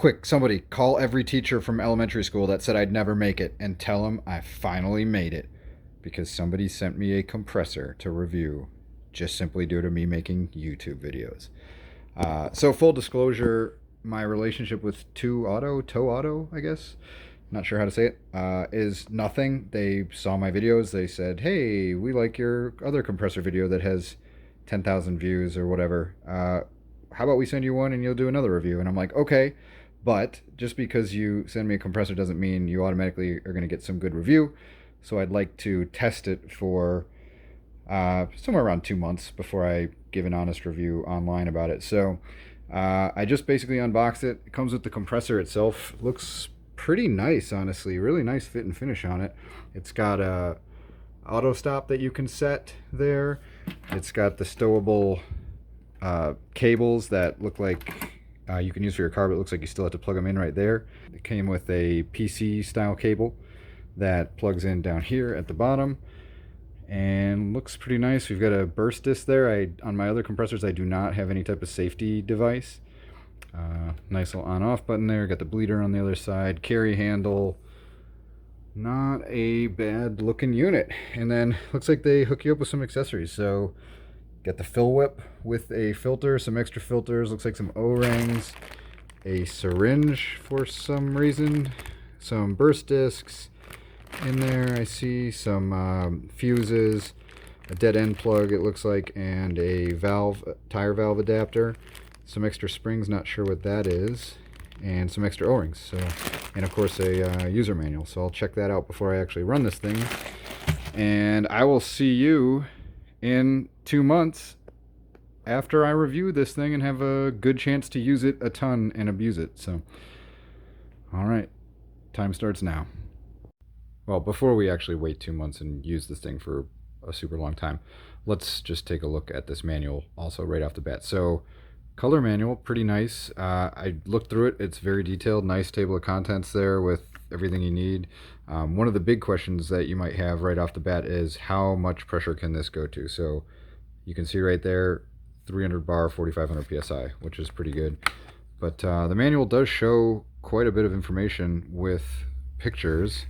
Quick, somebody call every teacher from elementary school that said I'd never make it and tell them I finally made it because somebody sent me a compressor to review just simply due to me making YouTube videos. So full disclosure, my relationship with ToAuto, I guess, not sure how to say it, is nothing. They saw my videos. They said, hey, we like your other compressor video that has 10,000 views or whatever. How about we send you one and you'll do another review? And I'm like, okay. But just because you send me a compressor doesn't mean you automatically are going to get some good review. So I'd like to test it for somewhere around 2 months before I give an honest review online about it. So I just basically unboxed it. It comes with the compressor itself. Looks pretty nice, honestly. Really nice fit and finish on it. It's got a auto stop that you can set there. It's got the stowable cables that look like you can use for your car, but it looks like you still have to plug them in right there. It came with a PC style cable that plugs in down here at the bottom and looks pretty nice. We've got a burst disc there. On my other compressors I do not have any type of safety device. Nice little on off button there. Got the bleeder on the other side, carry handle. Not a bad looking unit. And then looks like they hook you up with some accessories. So got the fill whip with a filter, some extra filters, looks like some O-rings, a syringe for some reason, some burst discs in there. I see some fuses, a dead end plug it looks like, and a tire valve adapter, some extra springs, not sure what that is, and some extra O-rings. So, and of course a user manual. So I'll check that out before I actually run this thing. And I will see you in 2 months after I review this thing and have a good chance to use it a ton and abuse it. So, all right, time starts now. Well, before we actually wait 2 months and use this thing for a super long time, let's just take a look at this manual also right off the bat. So, color manual, pretty nice. I looked through it. It's very detailed, nice table of contents there with everything you need. One of the big questions that you might have right off the bat is how much pressure can this go to? So you can see right there, 300 bar, 4,500 psi, which is pretty good. But the manual does show quite a bit of information with pictures,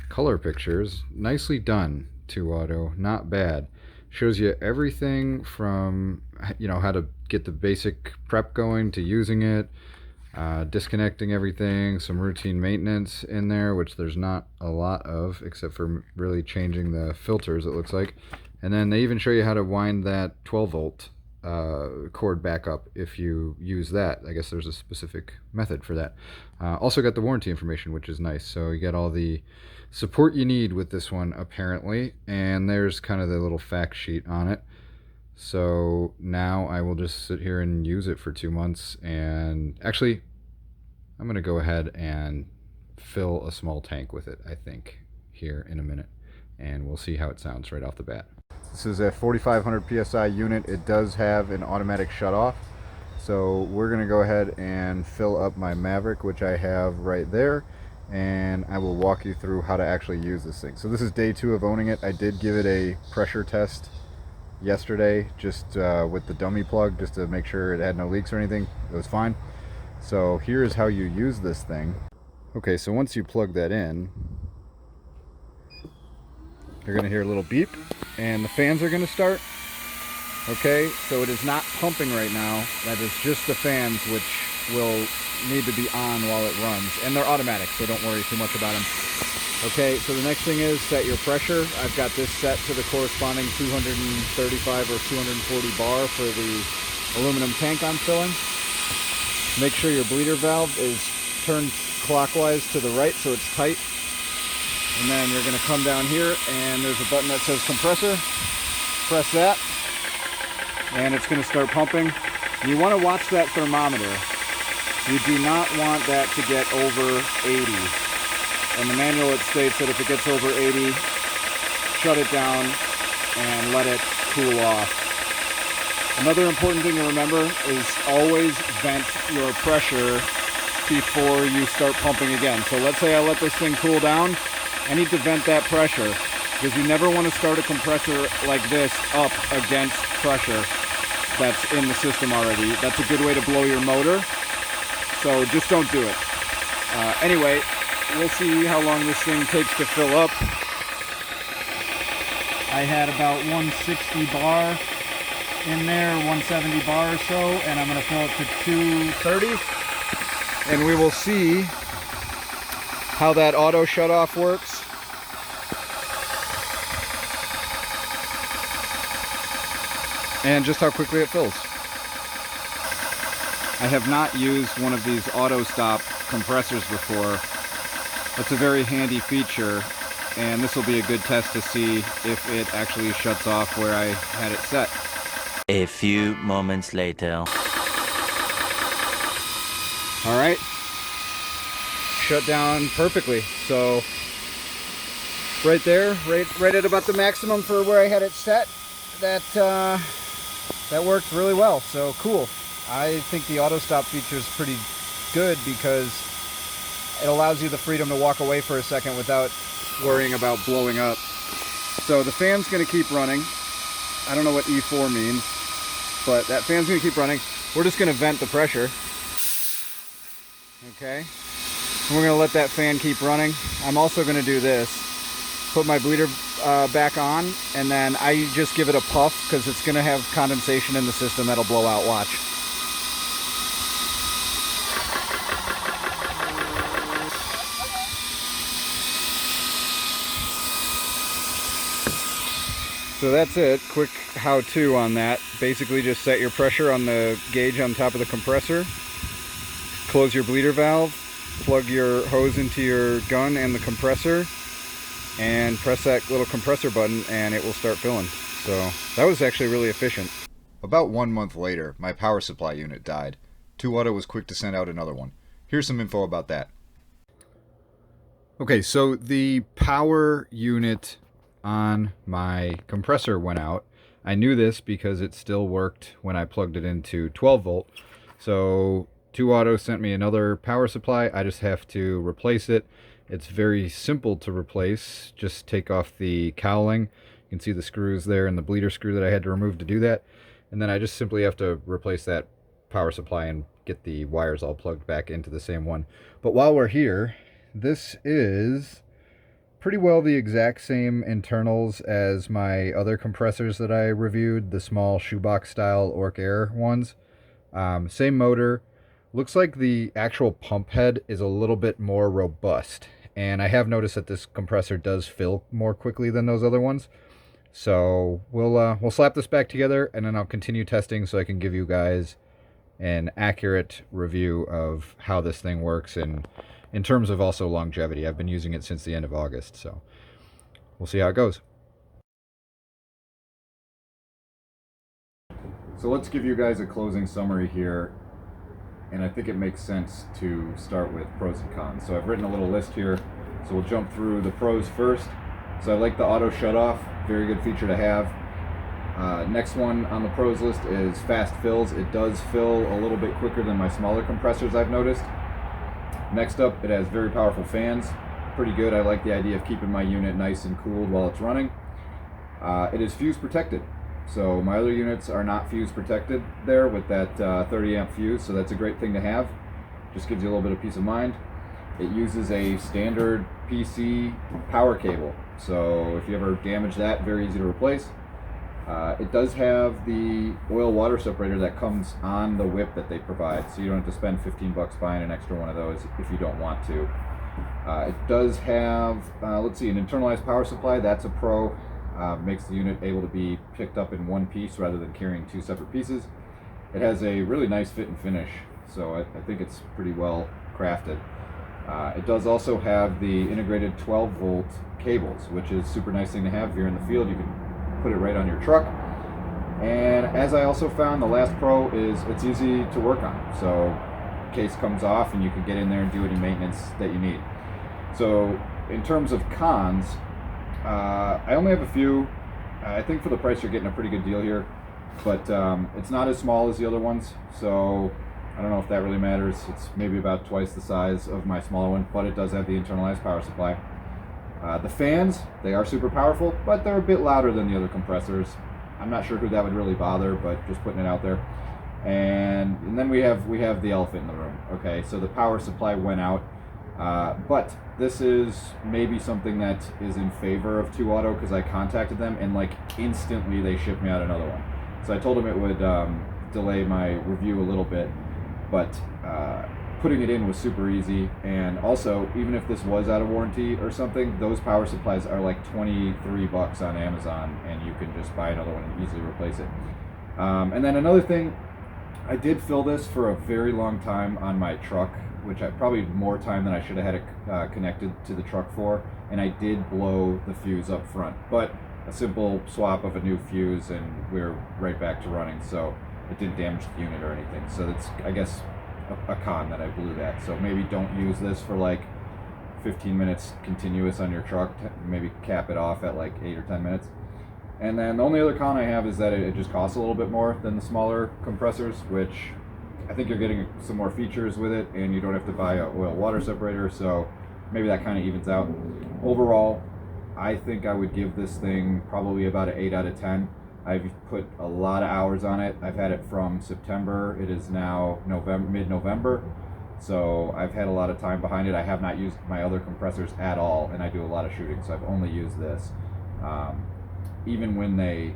color pictures. Nicely done, ToAuto, not bad. Shows you everything from, how to get the basic prep going to using it, disconnecting everything, some routine maintenance in there, which there's not a lot of except for really changing the filters, it looks like. And then they even show you how to wind that 12 volt cord back up if you use that. I guess there's a specific method for that. Also got the warranty information, which is nice. So you get all the support you need with this one apparently, and there's kind of the little fact sheet on it. So now I will just sit here and use it for 2 months, and actually I'm gonna go ahead and fill a small tank with it, I think, here in a minute, and we'll see how it sounds right off the bat. This is a 4,500 psi unit. It does have an automatic shut off, so we're gonna go ahead and fill up my Maverick, which I have right there, and I will walk you through how to actually use this thing. So this is day 2 of owning it. I did give it a pressure test yesterday, just with the dummy plug, just to make sure it had no leaks or anything. It was fine. So here's how you use this thing. Okay, so once you plug that in, you're gonna hear a little beep and the fans are gonna start. Okay, so it is not pumping right now. That is just the fans, which will need to be on while it runs, and they're automatic, so don't worry too much about them. Okay, so the next thing is set your pressure. I've got this set to the corresponding 235 or 240 bar for the aluminum tank I'm filling. Make sure your bleeder valve is turned clockwise to the right so it's tight. And then you're gonna come down here and there's a button that says compressor. Press that and it's gonna start pumping. You wanna watch that thermometer. You do not want that to get over 80. In the manual it states that if it gets over 80, shut it down and let it cool off. Another important thing to remember is always vent your pressure before you start pumping again. So let's say I let this thing cool down, I need to vent that pressure because you never want to start a compressor like this up against pressure that's in the system already. That's a good way to blow your motor. So just don't do it. Anyway, we'll see how long this thing takes to fill up. I had about 160 bar in there, 170 bar or so, and I'm going to fill it to 230. And we will see how that auto shutoff works. And just how quickly it fills. I have not used one of these auto stop compressors before. That's a very handy feature, and this will be a good test to see if it actually shuts off where I had it set. A few moments later. All right, shut down perfectly. So right there, right at about the maximum for where I had it set. That worked really well. So cool. I think the auto stop feature is pretty good because it allows you the freedom to walk away for a second without worrying about blowing up. So the fan's going to keep running. I don't know what E4 means, but that fan's going to keep running. We're just going to vent the pressure. Okay. And we're going to let that fan keep running. I'm also going to do this. Put my bleeder back on, and then I just give it a puff because it's going to have condensation in the system that'll blow out. Watch. So that's it. Quick how-to on that. Basically just set your pressure on the gauge on top of the compressor. Close your bleeder valve. Plug your hose into your gun and the compressor. And press that little compressor button and it will start filling. So that was actually really efficient. About 1 month later, my power supply unit died. ToAuto was quick to send out another one. Here's some info about that. Okay, so the power unit on my compressor went out. I knew this because it still worked when I plugged it into 12 volt. So ToAuto sent me another power supply. I just have to replace it. It's very simple to replace. Just take off the cowling. You can see the screws there and the bleeder screw that I had to remove to do that. And then I just simply have to replace that power supply and get the wires all plugged back into the same one. But while we're here, this is pretty well the exact same internals as my other compressors that I reviewed, the small shoebox style Orc Air ones. Same motor. Looks like the actual pump head is a little bit more robust. And I have noticed that this compressor does fill more quickly than those other ones. So we'll slap this back together and then I'll continue testing so I can give you guys an accurate review of how this thing works and in terms of also longevity. I've been using it since the end of August, so we'll see how it goes. So let's give you guys a closing summary here. And I think it makes sense to start with pros and cons. So I've written a little list here. So we'll jump through the pros first. So I like the auto shutoff, very good feature to have. Next one on the pros list is fast fills. It does fill a little bit quicker than my smaller compressors, I've noticed. Next up, it has very powerful fans. Pretty good. I like the idea of keeping my unit nice and cooled while it's running. It is fuse protected. So my other units are not fuse protected there with that 30 amp fuse, so that's a great thing to have. Just gives you a little bit of peace of mind. It uses a standard PC power cable, so if you ever damage that, very easy to replace. It does have the oil water separator that comes on the whip that they provide, so you don't have to spend 15 bucks buying an extra one of those if you don't want to. It does have, let's see, an internalized power supply. That's a pro. Makes the unit able to be picked up in one piece rather than carrying two separate pieces. It has a really nice fit and finish, so I think it's pretty well crafted. It does also have the integrated 12 volt cables, which is a super nice thing to have. If you're in the field, you can put it right on your truck. And as I also found, the last pro is it's easy to work on. So case comes off and you can get in there and do any maintenance that you need. So in terms of cons, I only have a few. I think for the price you're getting a pretty good deal here, but it's not as small as the other ones, so I don't know if that really matters. It's maybe about twice the size of my smaller one, but it does have the internalized power supply. The fans, they are super powerful, but they're a bit louder than the other compressors. I'm not sure who that would really bother, but just putting it out there. And then we have the elephant in the room. Okay, so the power supply went out, but this is maybe something that is in favor of ToAuto because I contacted them and like instantly they shipped me out another one. So I told them it would delay my review a little bit, but putting it in was super easy. And also, even if this was out of warranty or something, those power supplies are like $23 on Amazon, and you can just buy another one and easily replace it. And then another thing, I did fill this for a very long time on my truck, which I probably more time than I should have had it connected to the truck for, and I did blow the fuse up front. But a simple swap of a new fuse and we're right back to running, so it didn't damage the unit or anything. So that's, I guess, a con that I blew that. So maybe don't use this for like 15 minutes continuous on your truck. Maybe cap it off at like 8 or 10 minutes. And then the only other con I have is that it just costs a little bit more than the smaller compressors, which I think you're getting some more features with it, and you don't have to buy a oil water separator, so maybe that kind of evens out. Overall, I think I would give this thing probably about an 8 out of 10. I've put a lot of hours on it. I've had it from September. It is now November, mid-November. So I've had a lot of time behind it. I have not used my other compressors at all, and I do a lot of shooting, so I've only used this. Even when they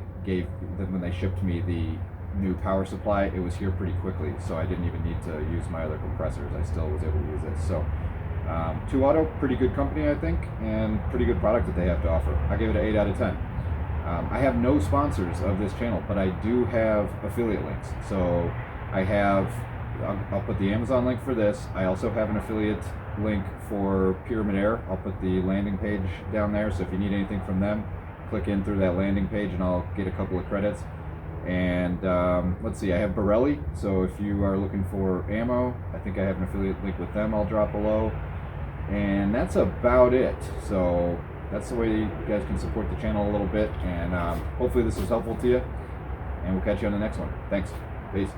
shipped me the new power supply, it was here pretty quickly, so I didn't even need to use my other compressors. I still was able to use this. So ToAuto, pretty good company, I think, and pretty good product that they have to offer. I give it an 8 out of 10. I have no sponsors of this channel, but I do have affiliate links. So I'll put the Amazon link for this. I also have an affiliate link for Pyramid Air. I'll put the landing page down there, so if you need anything from them, click in through that landing page and I'll get a couple of credits. And let's see, I have Borelli, so if you are looking for ammo, I think I have an affiliate link with them. I'll drop below. And that's about it. So that's the way you guys can support the channel a little bit, and hopefully this was helpful to you, and we'll catch you on the next one. Thanks. Peace.